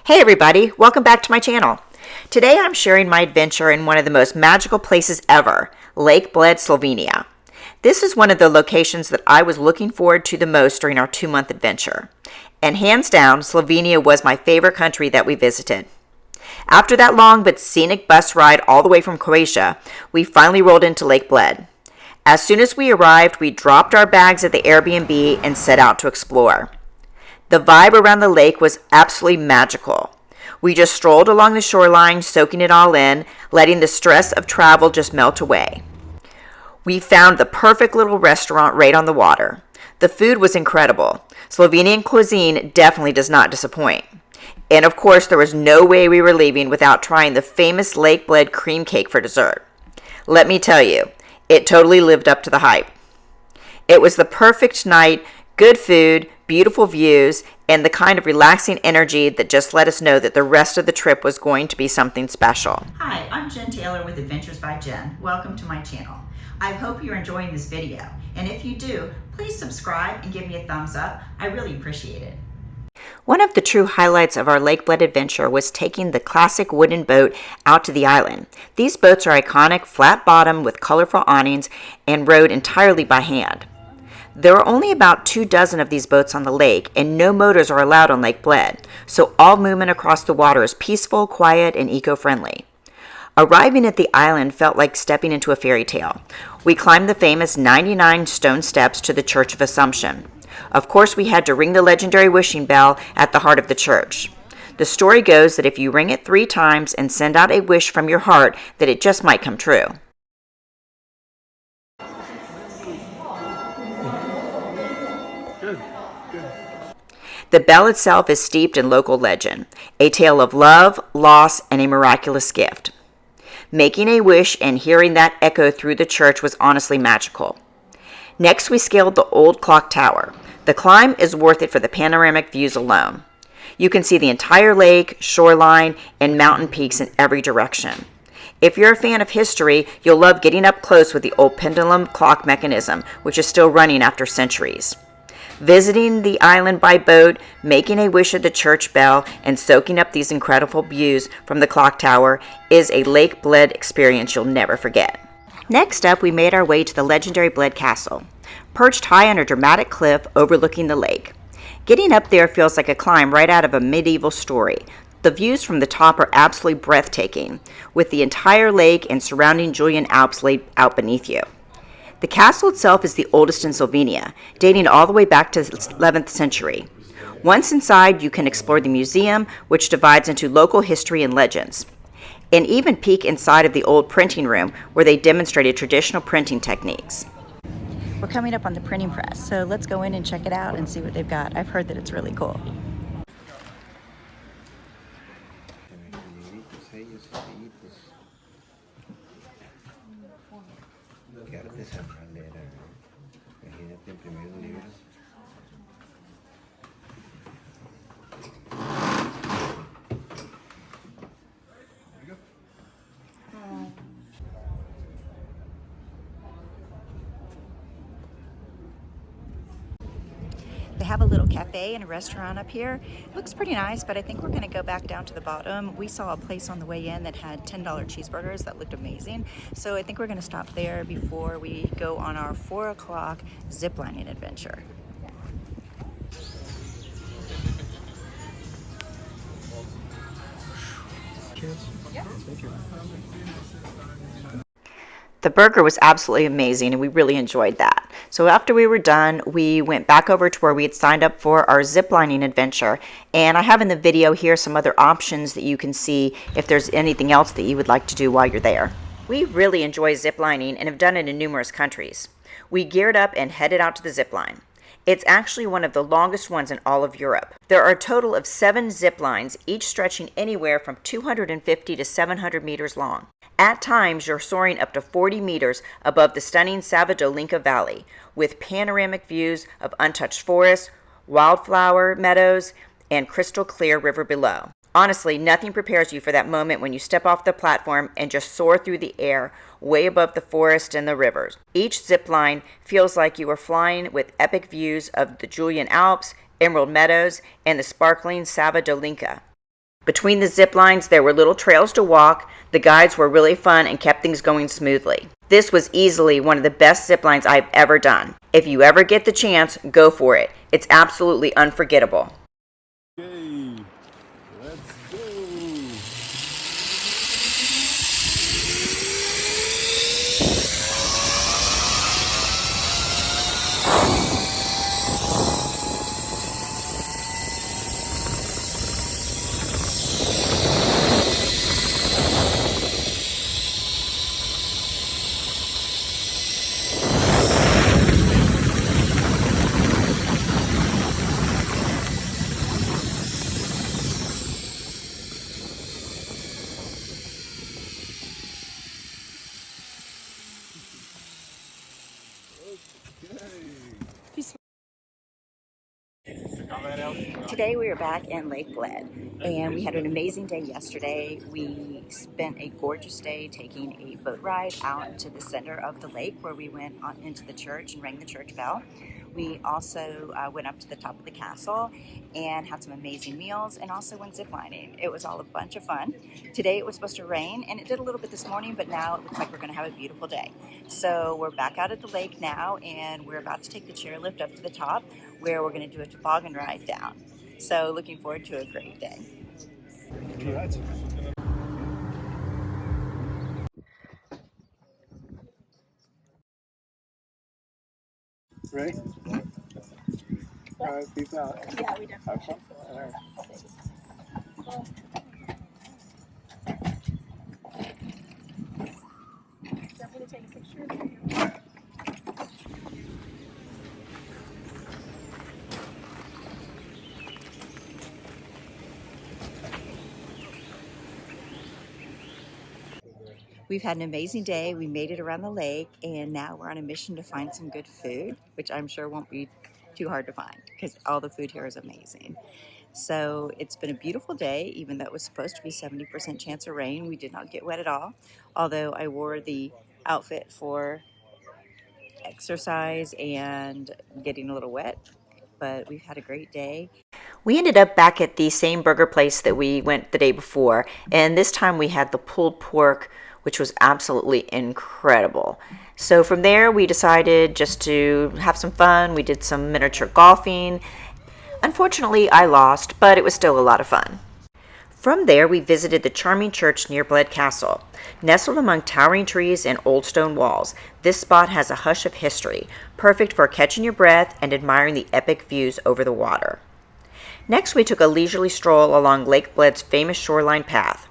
Hey everybody, welcome back to my channel. Today I'm sharing my adventure in one of the most magical places ever, Lake Bled, Slovenia. This is one of the locations that I was looking forward to the most during our 2-month adventure. And hands down, Slovenia was my favorite country that we visited. After that long but scenic bus ride all the way from Croatia, we finally rolled into Lake Bled. As soon as we arrived, we dropped our bags at the Airbnb and set out to explore. The vibe around the lake was absolutely magical. We just strolled along the shoreline, soaking it all in, letting the stress of travel just melt away. We found the perfect little restaurant right on the water. The food was incredible. Slovenian cuisine definitely does not disappoint. And of course, there was no way we were leaving without trying the famous Lake Bled cream cake for dessert. Let me tell you, it totally lived up to the hype. It was the perfect night, good food, beautiful views, and the kind of relaxing energy that just let us know that the rest of the trip was going to be something special. Hi, I'm Jen Taylor with Adventures by Jen. Welcome to my channel. I hope you're enjoying this video, and if you do, please subscribe and give me a thumbs up. I really appreciate it. One of the true highlights of our Lake Bled adventure was taking the classic wooden boat out to the island. These boats are iconic, flat bottom with colorful awnings and rowed entirely by hand. There are only about 24 of these boats on the lake, and no motors are allowed on Lake Bled, so all movement across the water is peaceful, quiet, and eco-friendly. Arriving at the island felt like stepping into a fairy tale. We climbed the famous 99 stone steps to the Church of Assumption. Of course, we had to ring the legendary wishing bell at the heart of the church. The story goes that if you ring it 3 times and send out a wish from your heart, that it just might come true. The bell itself is steeped in local legend, a tale of love, loss, and a miraculous gift. Making a wish and hearing that echo through the church was honestly magical. Next, we scaled the old clock tower. The climb is worth it for the panoramic views alone. You can see the entire lake, shoreline, and mountain peaks in every direction. If you're a fan of history, you'll love getting up close with the old pendulum clock mechanism, which is still running after centuries. Visiting the island by boat, making a wish at the church bell, and soaking up these incredible views from the clock tower is a Lake Bled experience you'll never forget. Next up, we made our way to the legendary Bled Castle, perched high on a dramatic cliff overlooking the lake. Getting up there feels like a climb right out of a medieval story. The views from the top are absolutely breathtaking, with the entire lake and surrounding Julian Alps laid out beneath you. The castle itself is the oldest in Slovenia, dating all the way back to the 11th century. Once inside, you can explore the museum, which divides into local history and legends, and even peek inside of the old printing room where they demonstrated traditional printing techniques. We're coming up on the printing press, so let's go in and check it out and see what they've got. I've heard that it's really cool. They have a little cafe and a restaurant up here. It looks pretty nice, but I think we're going to go back down to the bottom. We saw a place on the way in that had $10 cheeseburgers that looked amazing. So I think we're going to stop there before we go on our 4 o'clock ziplining adventure. Cheers. Yeah. Thank you. The burger was absolutely amazing, and we really enjoyed that. So after we were done, we went back over to where we had signed up for our ziplining adventure. And I have in the video here some other options that you can see if there's anything else that you would like to do while you're there. We really enjoy ziplining and have done it in numerous countries. We geared up and headed out to the zipline. It's actually one of the longest ones in all of Europe. There are a total of 7 zip lines, each stretching anywhere from 250 to 700 meters long. At times, you're soaring up to 40 meters above the stunning Dolinka Valley, with panoramic views of untouched forests, wildflower meadows, and crystal clear river below. Honestly, nothing prepares you for that moment when you step off the platform and just soar through the air, way above the forest and the rivers. Each zip line feels like you are flying with epic views of the Julian Alps, emerald meadows, and the sparkling Dolinka. Between the zip lines, there were little trails to walk. The guides were really fun and kept things going smoothly. This was easily one of the best zip lines I've ever done. If you ever get the chance, go for it. It's absolutely unforgettable. Okay, let's go. Today we are back in Lake Bled, and we had an amazing day yesterday. We spent a gorgeous day taking a boat ride out to the center of the lake where we went on into the church and rang the church bell. We also went up to the top of the castle and had some amazing meals and also went ziplining. It was all a bunch of fun. Today it was supposed to rain, and it did a little bit this morning, but now it looks like we're going to have a beautiful day. So we're back out at the lake now, and we're about to take the chairlift up to the top where we're going to do a toboggan ride down. So looking forward to a great day. Ready? All right, peace out. Yeah, we definitely should. All right. Definitely take a picture. We've had an amazing day. We made it around the lake, and now we're on a mission to find some good food, which I'm sure won't be too hard to find because all the food here is amazing. So it's been a beautiful day, even though it was supposed to be 70% chance of rain. We did not get wet at all, although I wore the outfit for exercise and getting a little wet, but we've had a great day. We ended up back at the same burger place that we went the day before, and this time we had the pulled pork, which was absolutely incredible. So from there, we decided just to have some fun. We did some miniature golfing. Unfortunately, I lost, but it was still a lot of fun. From there, we visited the charming church near Bled Castle. Nestled among towering trees and old stone walls, this spot has a hush of history, perfect for catching your breath and admiring the epic views over the water. Next, we took a leisurely stroll along Lake Bled's famous shoreline path.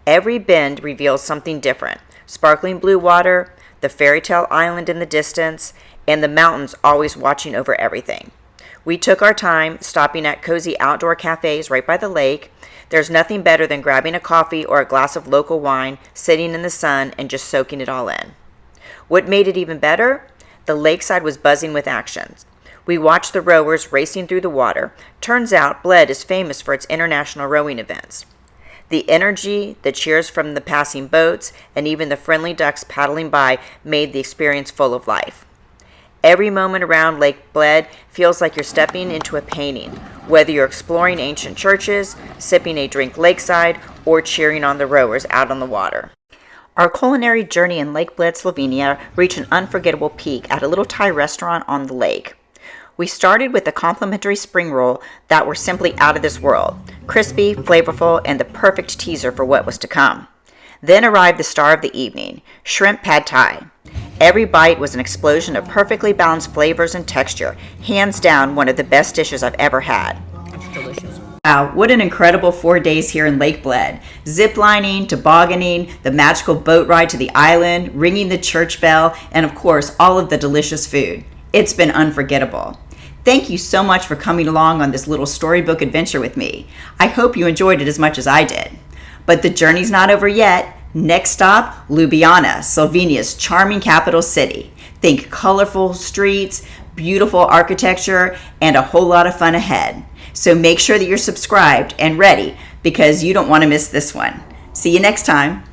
Every bend reveals something different: sparkling blue water, the fairy tale island in the distance, and the mountains always watching over everything. We took our time, stopping at cozy outdoor cafés right by the lake. There's nothing better than grabbing a coffee or a glass of local wine, sitting in the sun, and just soaking it all in. What made it even better? The lakeside was buzzing with action. We watched the rowers racing through the water. Turns out Bled is famous for its international rowing events. The energy, the cheers from the passing boats, and even the friendly ducks paddling by made the experience full of life. Every moment around Lake Bled feels like you're stepping into a painting, whether you're exploring ancient churches, sipping a drink lakeside, or cheering on the rowers out on the water. Our culinary journey in Lake Bled, Slovenia reached an unforgettable peak at a little Thai restaurant on the lake. We started with a complimentary spring roll that were simply out of this world, crispy, flavorful, and the perfect teaser for what was to come. Then arrived the star of the evening, shrimp pad thai. Every bite was an explosion of perfectly balanced flavors and texture, hands down one of the best dishes I've ever had. It's delicious. Wow, what an incredible 4 days here in Lake Bled. Ziplining, tobogganing, the magical boat ride to the island, ringing the church bell, and of course, all of the delicious food. It's been unforgettable. Thank you so much for coming along on this little storybook adventure with me. I hope you enjoyed it as much as I did. But the journey's not over yet. Next stop, Ljubljana, Slovenia's charming capital city. Think colorful streets, beautiful architecture, and a whole lot of fun ahead. So make sure that you're subscribed and ready because you don't want to miss this one. See you next time.